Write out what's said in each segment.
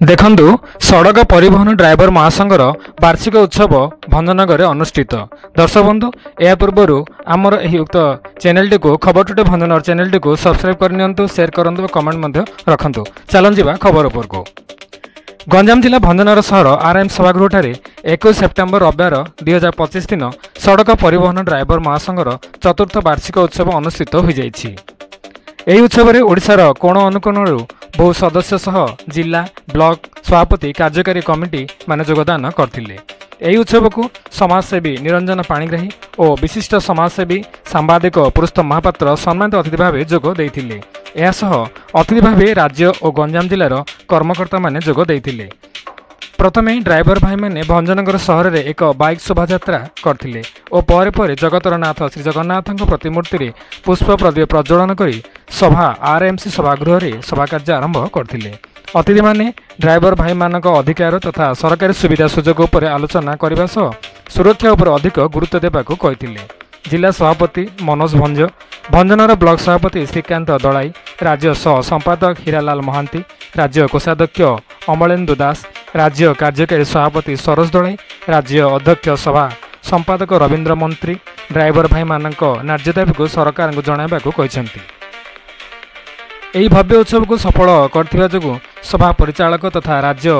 ଦେଖନ୍ତୁ ସଡ଼କ ପରିବହନ ଡ୍ରାଇଭର ମହାସଂଘର ବାର୍ଷିକ ଉତ୍ସବ ଭଞ୍ଜନଗରରେ ଅନୁଷ୍ଠିତ। ଦର୍ଶକ ବନ୍ଧୁ, ଏହା ପୂର୍ବରୁ ଆମର ଏହି ଉକ୍ତ ଚ୍ୟାନେଲଟିକୁ ଖବର ଟୁଡେ ଭଞ୍ଜନଗର ଚ୍ୟାନେଲଟିକୁ ସବସ୍କ୍ରାଇବ କରିନିଅନ୍ତୁ, ସେୟାର କରନ୍ତୁ ଓ କମେଣ୍ଟ ମଧ୍ୟ ରଖନ୍ତୁ। ଚାଲନ୍ତୁ ଯିବା ଖବର ଉପରକୁ। ଗଞ୍ଜାମ ଜିଲ୍ଲା ଭଞ୍ଜନଗର ସହର ଆର୍ଏମ୍ ସଭାଗୃହଠାରେ 21 ସେପ୍ଟେମ୍ବର ରବିବାର 2025 ଦିନ ସଡ଼କ ପରିବହନ ଡ୍ରାଇଭର ମହାସଂଘର ଚତୁର୍ଥ ବାର୍ଷିକ ଉତ୍ସବ ଅନୁଷ୍ଠିତ ହୋଇଯାଇଛି। ଏହି ଉତ୍ସବରେ ଓଡ଼ିଶାର କୋଣ ଅନୁକୋଣରୁ ବହୁ ସଦସ୍ୟ ସହ ଜିଲ୍ଲା, ବ୍ଲକ, ସଭାପତି, କାର୍ଯ୍ୟକାରୀ କମିଟି ମାନେ ଯୋଗଦାନ କରିଥିଲେ। ଏହି ଉତ୍ସବକୁ ସମାଜସେବୀ ନିରଞ୍ଜନ ପାଣିଗ୍ରାହୀ ଓ ବିଶିଷ୍ଟ ସମାଜସେବୀ ସାମ୍ବାଦିକ ପୁରୁଷୋତ୍ତମ ମହାପାତ୍ର ସମ୍ମାନିତ ଅତିଥି ଭାବେ ଯୋଗ ଦେଇଥିଲେ। ଏହାସହ ଅତିଥି ଭାବେ ରାଜ୍ୟ ଓ ଗଞ୍ଜାମ ଜିଲ୍ଲାର କର୍ମକର୍ତ୍ତାମାନେ ଯୋଗ ଦେଇଥିଲେ। ପ୍ରଥମେ ଡ୍ରାଇଭର ଭାଇମାନେ ଭଞ୍ଜନଗର ସହରରେ ଏକ ବାଇକ୍ ଶୋଭାଯାତ୍ରା କରିଥିଲେ ଓ ପରେ ପରେ ଜଗତର ନାଥ ଶ୍ରୀ ଜଗନ୍ନାଥଙ୍କ ପ୍ରତିମୂର୍ତ୍ତିରେ ପୁଷ୍ପ ପ୍ରଦୀପ ପ୍ରଜ୍ୱଳନ କରି ସଭା ଆର୍ଏମ୍ସି ସଭାଗୃହରେ ସଭାକାର୍ଯ୍ୟ ଆରମ୍ଭ କରିଥିଲେ। ଅତିଥିମାନେ ଡ୍ରାଇଭର ଭାଇମାନଙ୍କ ଅଧିକାର ତଥା ସରକାରୀ ସୁବିଧା ସୁଯୋଗ ଉପରେ ଆଲୋଚନା କରିବା ସହ ସୁରକ୍ଷା ଉପରେ ଅଧିକ ଗୁରୁତ୍ୱ ଦେବାକୁ କହିଥିଲେ। ଜିଲ୍ଲା ସଭାପତି ମନୋଜ ଭଞ୍ଜ, ଭଞ୍ଜନଗର ବ୍ଲକ ସଭାପତି ଶ୍ରୀକାନ୍ତ ଦଳାଇ, ରାଜ୍ୟ ସହ ସମ୍ପାଦକ ହୀରାଲାଲ ମହାନ୍ତି, ରାଜ୍ୟ କୋଷାଧ୍ୟକ୍ଷ ଅମଳେନ୍ଦୁ ଦାସ, ରାଜ୍ୟ କାର୍ଯ୍ୟକାରୀ ସଭାପତି ସରୋଜ ଦଳାଇ, ରାଜ୍ୟ ଅଧ୍ୟକ୍ଷ ସଭା ସମ୍ପାଦକ ରବୀନ୍ଦ୍ର ମନ୍ତ୍ରୀ ଡ୍ରାଇଭର ଭାଇମାନଙ୍କ ନ୍ୟାଯ୍ୟ ଦାବିକୁ ସରକାରଙ୍କୁ ଜଣାଇବାକୁ କହିଛନ୍ତି। ଏହି ଭବ୍ୟ ଉତ୍ସବକୁ ସଫଳ କରିଥିବା ଯୋଗୁଁ ସଭା ପରିଚାଳକ ତଥା ରାଜ୍ୟ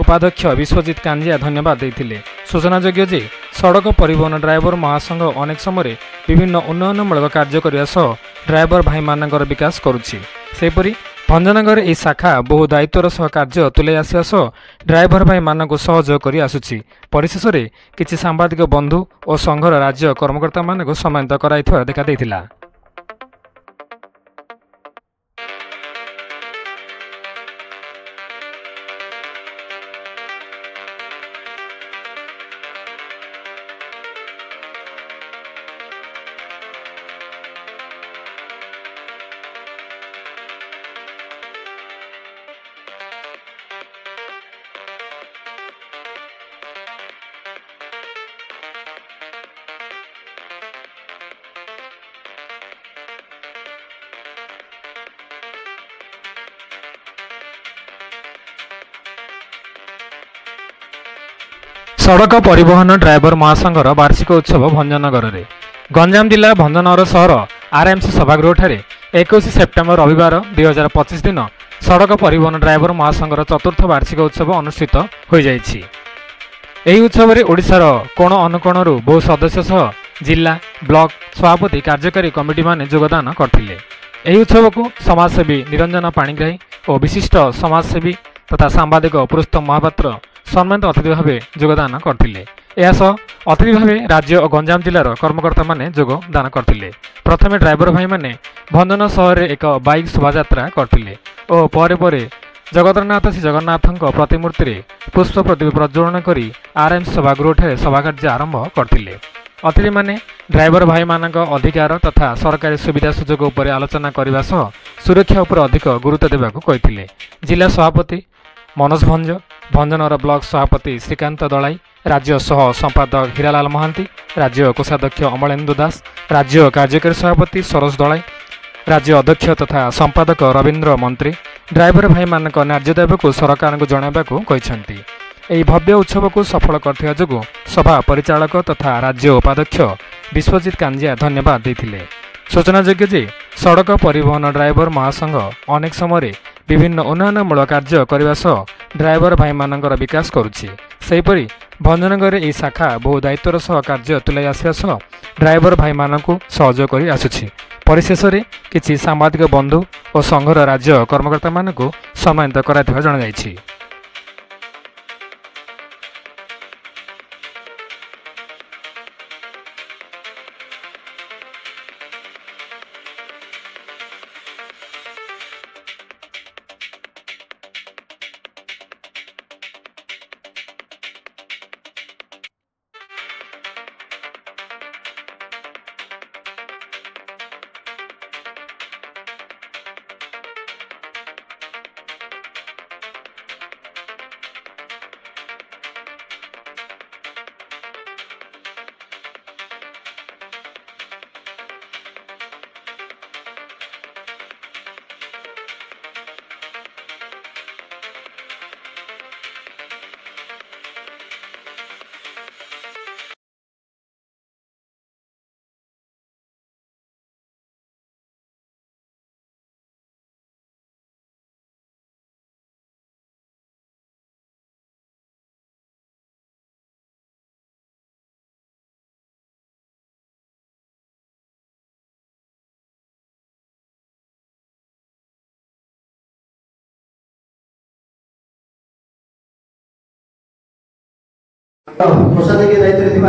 ଉପାଧ୍ୟକ୍ଷ ବିଶ୍ୱଜିତ କାଞ୍ଜିଆ ଧନ୍ୟବାଦ ଦେଇଥିଲେ। ସୂଚନାଯୋଗ୍ୟ ଯେ ସଡ଼କ ପରିବହନ ଡ୍ରାଇଭର ମହାସଂଘ ଅନେକ ସମୟରେ ବିଭିନ୍ନ ଉନ୍ନୟନମୂଳକ କାର୍ଯ୍ୟ କରିବା ସହ ଡ୍ରାଇଭର ଭାଇମାନଙ୍କର ବିକାଶ କରୁଛି। ସେହିପରି ଭଞ୍ଜନଗରରେ ଏହି ଶାଖା ବହୁ ଦାୟିତ୍ୱର ସହ କାର୍ଯ୍ୟ ତୁଲାଇ ଆସିବା ସହ ଡ୍ରାଇଭର ଭାଇମାନଙ୍କୁ ସହଯୋଗ କରି ଆସୁଛି। ପରିଶେଷରେ କିଛି ସାମ୍ବାଦିକ ବନ୍ଧୁ ଓ ସଂଘର ରାଜ୍ୟ କର୍ମକର୍ତ୍ତାମାନଙ୍କୁ ସମ୍ମାନିତ କରାଇଥିବାର ଦେଖାଦେଇଥିଲା। ସଡ଼କ ପରିବହନ ଡ୍ରାଇଭର ମହାସଂଘର ବାର୍ଷିକ ଉତ୍ସବ ଭଞ୍ଜନଗରରେ। ଗଞ୍ଜାମ ଜିଲ୍ଲା ଭଞ୍ଜନଗର ସହର ଆର୍ଏମ୍ସି ସଭାଗୃହଠାରେ 21 ସେପ୍ଟେମ୍ବର ରବିବାର 2025 ଦିନ ସଡ଼କ ପରିବହନ ଡ୍ରାଇଭର ମହାସଂଘର ଚତୁର୍ଥ ବାର୍ଷିକ ଉତ୍ସବ ଅନୁଷ୍ଠିତ ହୋଇଯାଇଛି। ଏହି ଉତ୍ସବରେ ଓଡ଼ିଶାର କୋଣ ଅନୁକୋଣରୁ ବହୁ ସଦସ୍ୟ ସହ ଜିଲ୍ଲା, ବ୍ଲକ, ସଭାପତି, କାର୍ଯ୍ୟକାରୀ କମିଟିମାନେ ଯୋଗଦାନ କରିଥିଲେ। ଏହି ଉତ୍ସବକୁ ସମାଜସେବୀ ନିରଞ୍ଜନ ପାଣିଗ୍ରାହୀ ଓ ବିଶିଷ୍ଟ ସମାଜସେବୀ ତଥା ସାମ୍ବାଦିକ ପୁରୁଷୋତ୍ତମ ମହାପାତ୍ର ସମ୍ମାନିତ ଅତିଥି ଭାବେ ଯୋଗଦାନ କରିଥିଲେ। ଏହାସହ ଅତିଥି ଭାବେ ରାଜ୍ୟ ଓ ଗଞ୍ଜାମ ଜିଲ୍ଲାର କର୍ମକର୍ତ୍ତାମାନେ ଯୋଗଦାନ କରିଥିଲେ। ପ୍ରଥମେ ଡ୍ରାଇଭର ଭାଇମାନେ ଭଞ୍ଜନଗର ସହରରେ ଏକ ବାଇକ୍ ଶୋଭାଯାତ୍ରା କରିଥିଲେ ଓ ପରେ ପରେ ଜଗତରନାଥ ଶ୍ରୀ ଜଗନ୍ନାଥଙ୍କ ପ୍ରତିମୂର୍ତ୍ତିରେ ପୁଷ୍ପ ପ୍ରଦୀପ ପ୍ରଜ୍ୱଳନ କରି ଆର୍ଏମ୍ସି ସଭାଗୃହଠାରେ ସଭାକାର୍ଯ୍ୟ ଆରମ୍ଭ କରିଥିଲେ। ଅତିଥିମାନେ ଡ୍ରାଇଭର ଭାଇମାନଙ୍କ ଅଧିକାର ତଥା ସରକାରୀ ସୁବିଧା ସୁଯୋଗ ଉପରେ ଆଲୋଚନା କରିବା ସହ ସୁରକ୍ଷା ଉପରେ ଅଧିକ ଗୁରୁତ୍ୱ ଦେବାକୁ କହିଥିଲେ। ଜିଲ୍ଲା ସଭାପତି ମନୋଜ ଭଞ୍ଜ, ଭଞ୍ଜନଗର ବ୍ଲକ ସଭାପତି ଶ୍ରୀକାନ୍ତ ଦଳାଇ, ରାଜ୍ୟ ସହ ସମ୍ପାଦକ ହୀରାଲାଲ ମହାନ୍ତି, ରାଜ୍ୟ କୋଷାଧ୍ୟକ୍ଷ ଅମଳେନ୍ଦୁ ଦାସ, ରାଜ୍ୟ କାର୍ଯ୍ୟକାରୀ ସଭାପତି ସରୋଜ ଦଳାଇ, ରାଜ୍ୟ ଅଧ୍ୟକ୍ଷ ତଥା ସମ୍ପାଦକ ରବୀନ୍ଦ୍ର ମନ୍ତ୍ରୀ ଡ୍ରାଇଭର ଭାଇମାନଙ୍କ ନ୍ୟାଯ୍ୟ ଦାବିକୁ ସରକାରଙ୍କୁ ଜଣାଇବାକୁ କହିଛନ୍ତି। ଏହି ଭବ୍ୟ ଉତ୍ସବକୁ ସଫଳ କରିଥିବା ଯୋଗୁଁ ସଭା ପରିଚାଳକ ତଥା ରାଜ୍ୟ ଉପାଧ୍ୟକ୍ଷ ବିଶ୍ୱଜିତ କାଞ୍ଜିଆ ଧନ୍ୟବାଦ ଦେଇଥିଲେ। ସୂଚନାଯୋଗ୍ୟ ଯେ ସଡ଼କ ପରିବହନ ଡ୍ରାଇଭର ମହାସଂଘ ଅନେକ ସମୟରେ ବିଭିନ୍ନ ଉନ୍ନୟନମୂଳକ କାର୍ଯ୍ୟ କରିବା ସହ ଡ୍ରାଇଭର ଭାଇମାନଙ୍କର ବିକାଶ କରୁଛି। ସେହିପରି ଭଞ୍ଜନଗରରେ ଏହି ଶାଖା ବହୁ ଦାୟିତ୍ୱର ସହ କାର୍ଯ୍ୟ ତୁଲାଇ ଆସିବା ସହ ଡ୍ରାଇଭର ଭାଇମାନଙ୍କୁ ସହଯୋଗ କରି ଆସୁଛି। ପରିଶେଷରେ କିଛି ସାମ୍ବାଦିକ ବନ୍ଧୁ ଓ ସଂଘର ରାଜ୍ୟ କର୍ମକର୍ତ୍ତାମାନଙ୍କୁ ସମ୍ମାନିତ କରାଇଥିବା ଜଣାଯାଇଛି। कोषाध्यक्ष दायित्व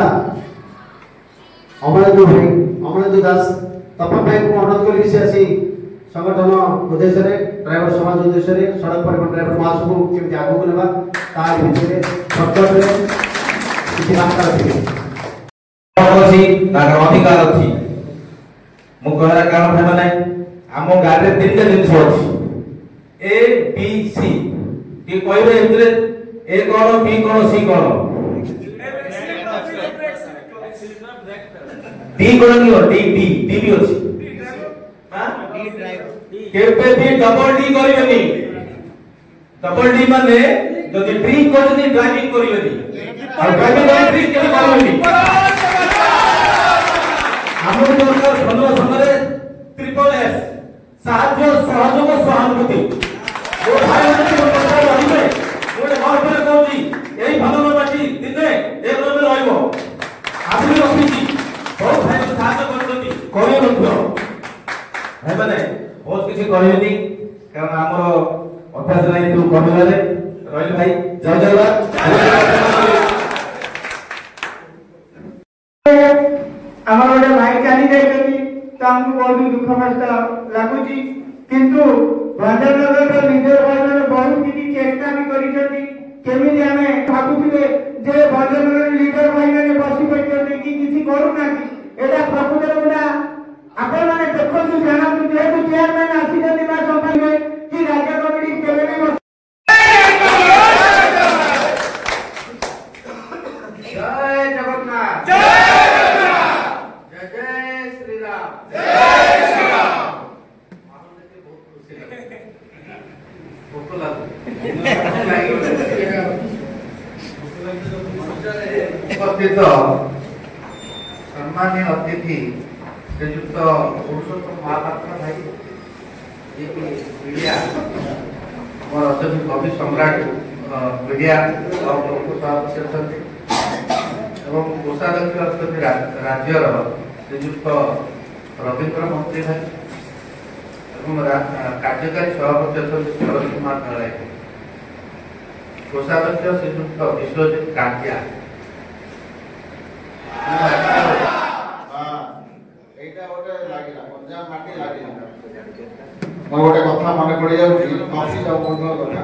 अमरेंद्र भाई अमरेंद्र दास तपन भाई को अनुरोध करी से आसी संगठन उद्देश्य ड्राइवर समाज उद्देश्य सड़क परिवहन ड्राइवर महासभा केमती आगू नेबा तार भितर सर्कट रे किछि बार्ता रखिबे तार अधिकार अछि मु कहरा कारण भाई माने हम गाड़ी रे तीनटा जिनिस अछि ए बी सी ये कहबे इतरे ए कोन बी कोन सी कोन डी कोन की डी डी डी भी अछि हां डी ड्राइवर केबे भी डबल डी करिवेनी डबल डी माने जदि ड्रिंक करनी ड्राइविंग करिवेनी और ड्राइविंग करे ड्रिंक केबे करिवेनी हमर सरकार भलो समरे ट्रिपल एस साहाय्य सहयोग सहानुभूति ओ भाई माने सरकार रहइबे ओडे घर पर कहूची एई भलो बाटी दिने एक रोज रहइबो आदमी रखिची बहुत भाई साहाय्य करछथि करियो नथो भाई माने बहुत किसी कहबेनी कारण हमर अभ्यास नहीं तू कहबारे रहिल भाई जय जयवार আমার ওটা ভাই চালি যাইছেন তো আমি বহুত দুঃখ কষ্ট লাগুছি কিন্তু ভঞ্জনগর নিজের ভাইମାନେ ବହୁତ କିଛି ଚେଷ୍ଟା ବି କରିଛନ୍ତି କେମିତି ଆମେ ଭାବୁଥିଲେ ଯେ ଭଞ୍ଜନଗର ଲିଡର ଭାଇମାନେ ବସି ପଡ଼ିଛନ୍ତି କି କିଛି କରୁନାହାନ୍ତି ଏଇଟା ପ୍ରକୃତରେ ଗୋଟା ଆପଣମାନେ ଦେଖନ୍ତୁ ଜାଣନ୍ତୁ ଯେହେତୁ ଚେୟାରମ୍ୟାନ ଆସିଛନ୍ତି ବା ସମ୍ଭାଳିବେ କି ରାଜ୍ୟ କମିଟି କେବେ ବି ଜୟ ଜଗନ୍ନାଥ उपस्थित सम्मानीय अतिथि श्रीयुक्त पुरुषोत्तम महापात्र भाई मीडिया मोर अत्यंत कवि सम्राट मीडिया सभापति एवं कोषाध्यक्ष अच्छे राज्यर श्रीयुक्त रवींद्र मंत्री भाई कार्यकारी सभापति अच्छे सरोज कुमार नारायण कोषाध्यक्ष श्रीयुक्त विश्वजित कांटिया गोटे कथा मन पड़ जाऊँगी कफी जाऊ कथा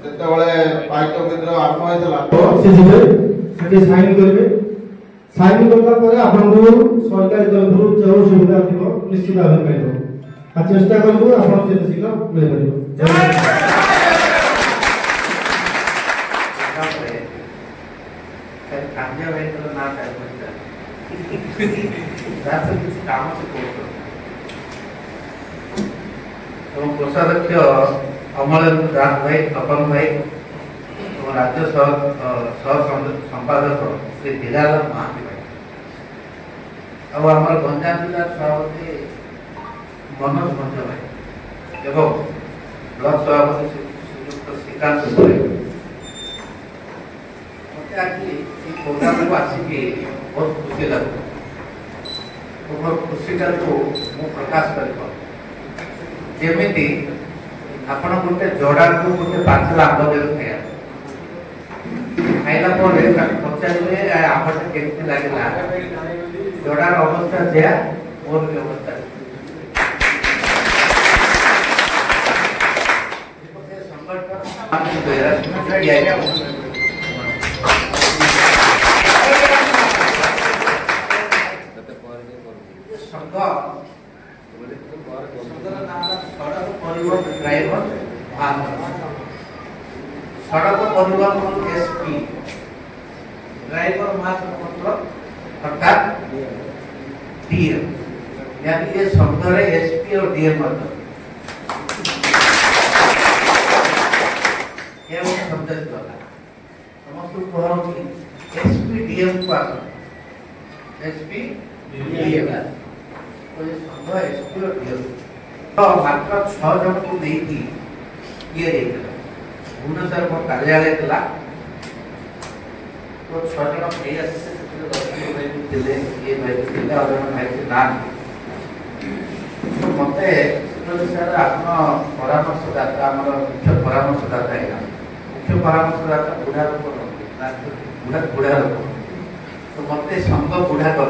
जितेबाला पाइक केन्द्र आरंभ होता साइन करेंगे साइन करने आपको सरकार तरफ जो सुविधा थी निश्चित भाव पाइब आ चेष्टा करूँ आप शीघ्र मिल कोषाध्यक्ष अमरेंद्र दास भाई तपन भाई राज्य सह संपादक श्री दिलाल महांती भाई आम गंजाम जिला सभापति मनोज भंज भाई एवं ब्लॉक सभापति श्रीयुक्त श्रीकांत भाई मत आज प्रोग्राम को आसिक बहुत खुशी लगे मोर खुशीटा को प्रकाश कर जमी आपण गोटे जड़ा को गोटे पाचला आंब देवे खाया खाइला पचारे आंबटा केमती लगला जड़ार अवस्था जया मोर भी अवस्था सड़क परिवहन एसपी ड्राइवर महासंघ अर्थात डीएम यानी ये शब्द एसपी और डीएम शब्द समस्त कहूँ एसपी डीएम को आस एसपी डीएम तो ये शब्द एसपी और डीएम मात्र 6 जन को नहीं ये भुवनेश्वर को कार्यालय था तो 6 जन नहीं आसे ये भाई और भाई से नाम तो मत सर आप परामर्शदाता मुख्य परामर्शदाता है मुख्य परामर्शदाता बुढ़ा लोग बुढ़ा बुढ़ा लोक तो मत संघ बुढ़ा कर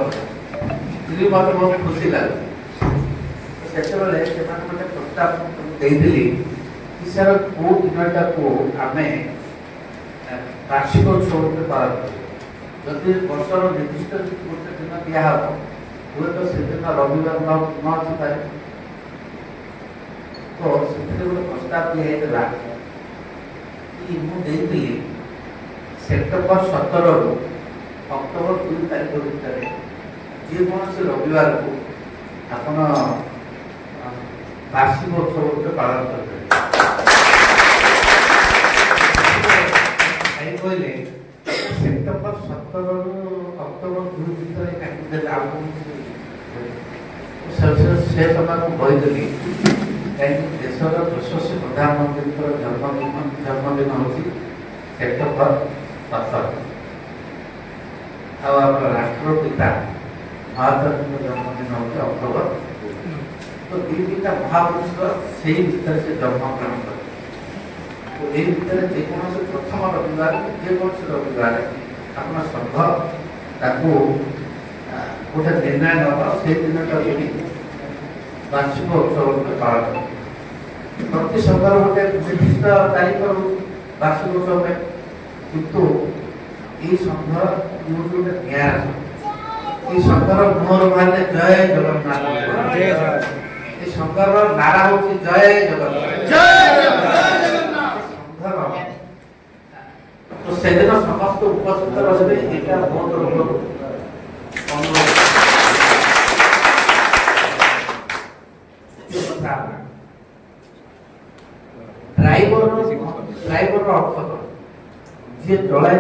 मत बहुत खुशी लगे से मत प्रस्ताव देती कि सर कौ दिनटा को आम वार्षिक उत्सव पालन जदि वर्षर निर्दिष्ट गोटे दिन दिहब हुए तो से दिन रविवार नए तो से गोटे प्रस्ताव दिखाई कि मुझे सेप्टेम्बर 17 रु अक्टोबर 2 तारीख भितर जेकोसी रविवार को आपण वार्षिक उत्सव पालन करें कहले सेप्टेम्बर 17 रु अक्टोबर 2 भितर से समय को कहली कहीं देशर यशस्वी प्रधानमंत्री जन्मदिन हूँ सेप्टेम्बर 17 आप राष्ट्रपिता महात्मा गांधी जन्मदिन हूँ अक्टोबर तो ये दुटा महापुरुष से भीतर से जन्मग्रहण कर तो ये भीतर जेकोसी प्रथम रविवार जेकोसी रविवार अपना संघ ताकू गोटे निर्णय नवा से दिन वार्षिक उत्सव पालन प्रति संघर गोटे निर्दिष्ट तारीख वार्षिक उत्सव किंतु ये संघ गोटे निरा ये संघर मोहर बाहर जय जगन्नाथ ये संघर नारा हूँ जय जगन्नाथ तो से दिन समस्त उपस्थित रहे यहाँ बहुत लोग ड्राइवर अक्षर जी जलाए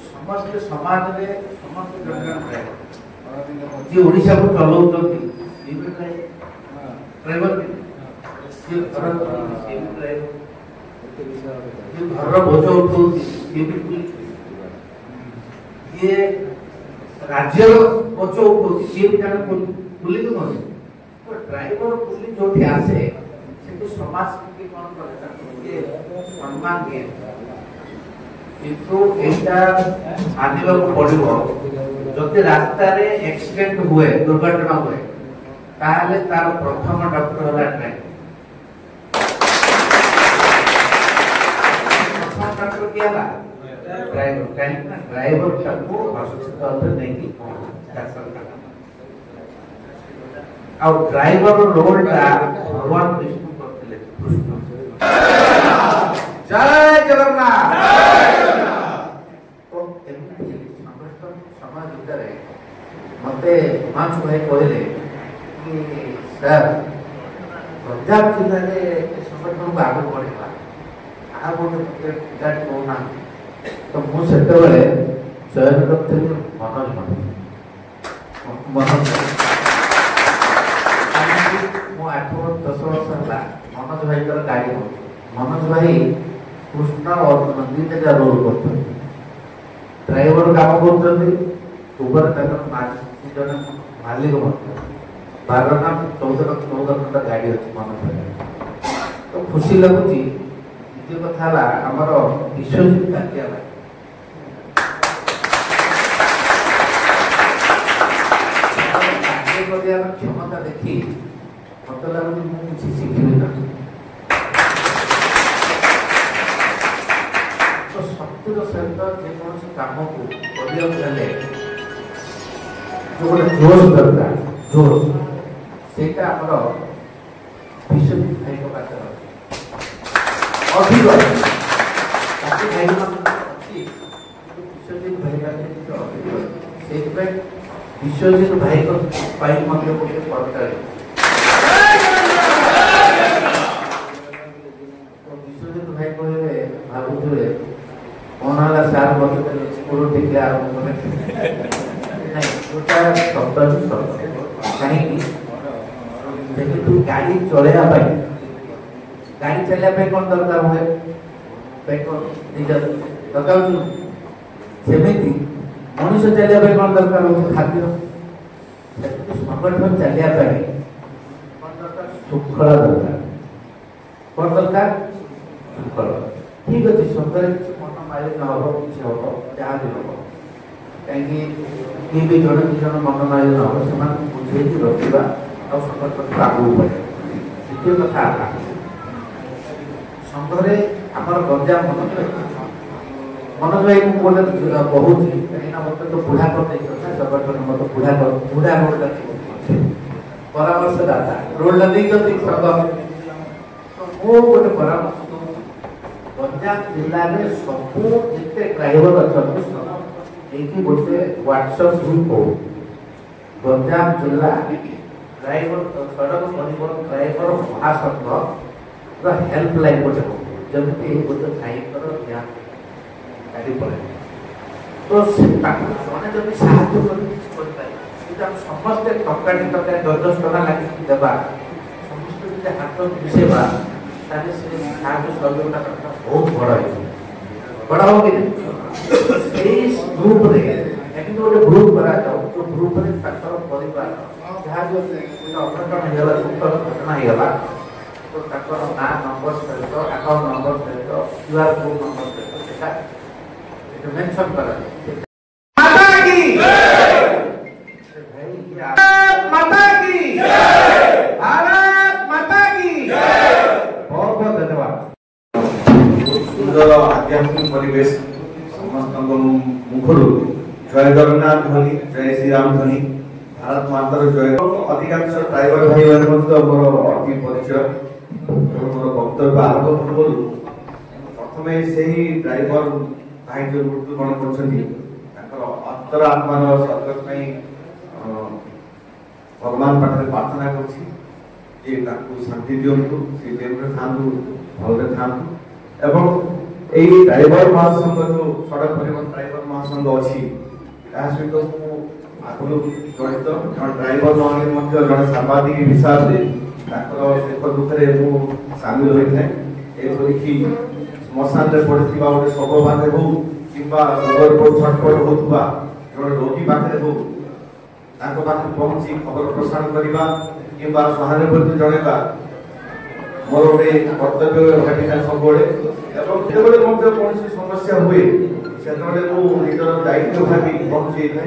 समस्त समाज में समस्त जी ओडिशा को चलाऊँ ड्राइवर घर बोझ उठा ये राज्य बोझ उठा सी भी जन पुलिस कौन तो ड्राइवर पुलिस जो आसे से समाज कौन करे सम्मान दिए किंतु यहाँ मानवा पड़ो जदि रास्ता एक्सीडेंट हुए दुर्घटना हुए ताहले तार प्रथम डॉक्टर होला ड्राइवर डॉक्टर क्या ला ड्राइवर कहीं ड्राइवर को हॉस्पिटल नहीं की और ड्राइवर रोल टा भगवान विष्णु करते कृष्ण जय जगन्नाथ तो एमती संगठन समाज भीतर मते मांस भाई कहले कि सर पंजाब जिले में संगठन को आगे बढ़ेगा आ गोटे गाड़ी कहना तो मुझे चयन करते मनोज मनोज 8 वर्ष 10 वर्ष है मनोज भाई गाड़ी हो मनोज भाई कृष्ण और नंदी का रोल करते ड्राइवर काम करते उबर जन मालिक 12 ना 14 घंटा गाड़ी अच्छी मनोज भाई तो खुशी लगुच द्वितीय कथा आमर विश्वजित काटिया क्षमता देखी मत लगुच शिखी ना तो शक्तिर सहित जेकोसी कम को जो गोटे जोश दरकार जोश से विश्वजित भाई पाखे अधिक भाई विश्वजित भाई विश्वजित भाई गोटे सरकार विश्वजित भाई कहे भावुए कौन है सार मत स्कूल टिके आरंभ गोटा शब्द कहीं तू गाड़ी चलैया गाड़ी चलने कौन दरकार हुए पेट्रोल दरकार सेमती मनुष्य चलने कौन दरकार हो खाद्य संगठन चलने कौन दरकार शृंखला दरकार कौन दरकार शृंखला ठीक अच्छे संघरे किसी मन मारे न हम किसी हम जहाँ भी हम कहीं जड़े दी जन मन मारे न हम से बुझे रखा और संघ आगू बढ़े द्वितीय कथा संघरे आमर गंजाम मनोज भाई को बोले बहुत कहीं मत तो बुढ़ा कर संगठन मत बुढ़ा रोल परामर्श दाता रोल संघ तो गोटे परामर्श गंजाम जिले में सबू जिते ड्राइवर अच्छा गोटे व्हाट्सएप ग्रुप हो गंजाम जिला ड्राइवर सड़क परिवहन ड्राइवर महासंघ हेल्पलाइन गोटे हो जमी गोटे साइकर गाड़ी पड़े तो जड़े जब साहय कर समस्ते टका 10 टका लगे देवा समस्त हाथ मिसेवा सहयोगता बहुत बड़ा हो कि ग्रुप गोटे ग्रुप करा जो ग्रुप परिवार जहाँ जो अघटन होगा दुख घटना होगा तो ना नंबर सहित अकाउंट नंबर सहित क्यूआर कोड नंबर सहित मेंशन करा माता की माता की भारत माता की बहुत बहुत धन्यवाद सुंदर आध्यात्मिक परिवेश समस्त मुखर जय जगन्नाथ ध्वनि जय श्री राम ध्वनि भारत मातर जय अधिकांश ड्राइवर भाई मोर अति परिचय मोर वक्तव्य आरंभ पूर्व प्रथम से ड्राइवर भाई जो मृत्युवरण कर अंतर आत्मार सदगत भगवान पाखे प्रार्थना कर शांति दिंतु सी जेल था भले था एवं यही ड्राइवर महासंघ जो सड़क परिवहन ड्राइवर महासंघ अच्छी सहित आगु जड़ित जन ड्राइवर नही जड़े सांबादिक हिसाब से सुख दुखे सामिल होता है एपरिकी श्मशान में पड़ी गोटे शव पाखे हो कि छटपट होता जो रोगी पाखे हो पाखे पहुंची खबर प्रसारण करवा कि सहानुभूति जनवा मोर गोटे कर्तव्य भाविना सब कौन समस्या हुए से निजर दायित्व भावी पहुंचे था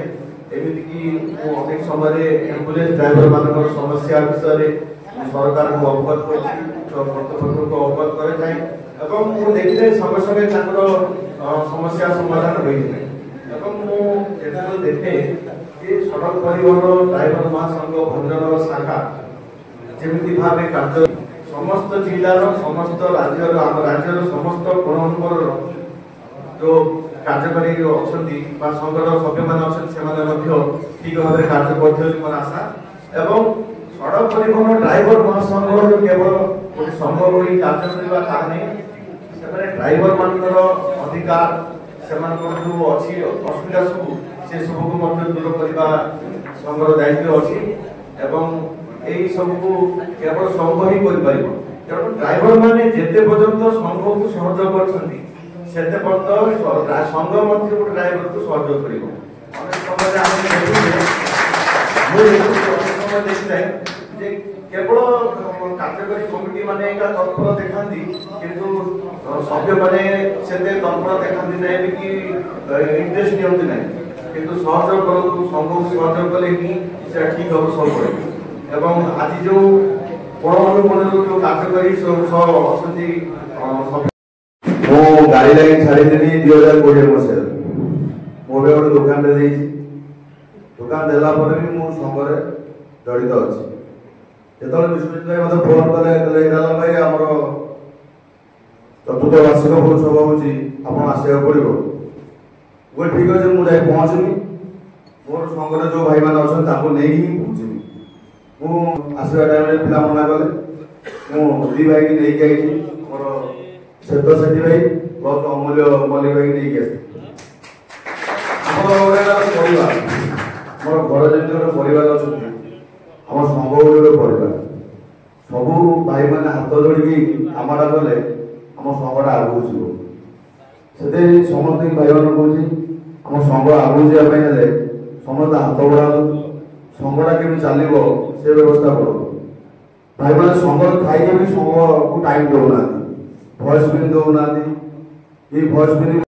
एमती अनेक समय एम्बुलेंस ड्राइवर मान समस्या विषय सरकार को अवगत कर्तृपक्ष को अवगत करे देखते संगे संगे समस्या समाधान होता देखे सड़क परिवहन ड्राइवर महासंघ भंजनगर शाखा जमी भाव कार्य समस्त जिलार समस्त राज्यर आम राज्यर समस्त कोण जो कार्यकारी अच्छा संघर सभ्य मैंने ठीक भाव कार्य कर मोर आशा एवं सड़क परिवहन ड्राइवर महासंघ जो केवल गोटे संघ हो कार्य करवा तार नहीं ड्राइवर मानकर अधिकार से जो अच्छी असुविधा सब से सब दूर करने संघर दायित्व अच्छी एवं यही सब केवल संघ ही कर तेणु ड्राइवर मैंने जिते पर्यंत संघ को सहयोग करते संघ गोटे ड्राइवर को सहयोग कर केवल कार्यकारी कमिटी माने तत्पर देखा किंतु सभ्य मैंने से तत्पर देखा ना कि इंटरेस्ट नियंती ना किंतु सहयोग करूँ संघ को सहयोग कले ही ठीक हम सब एवं आज जो गणमानुगण जो कार्यकारी अच्छा गाड़ी लाइन छाड़ी 2020 मसीह मोबे गोटे दुकान दुकान देला भी मो संघरे जड़ित अच्छी जो विश्वजित भाई मतलब फोन कले भाई आम चतुर्थ वार्षिक महोत्सव हो आसवा पड़ो वो ठीक अच्छे मुझे पहुँचमी मोर संघर जो भाई मैंने अच्छा नहीं ही पहुँचमी मुझे टाइम पिला मना कले मुझे भाई की नहीं आई मोर श्वेत सेठी भाई बहुत अमूल्य मल्लिक भाई नहीं परिवार मोर घर जमी गोटे परिवार अच्छा आम संघ गोटे परिवार सबू भाई मैंने हाथ जोड़ी कामटा कले आम संघटा आगू से समस्त भाई मान कहे आम संघ आगू जावाई समस्त हाथ बढ़ा संघटा केमी चलो से व्यवस्था करो भाई मैंने संघ थी भी संघ को टाइम दौना भॉइस भी दौना ये भोजपुरी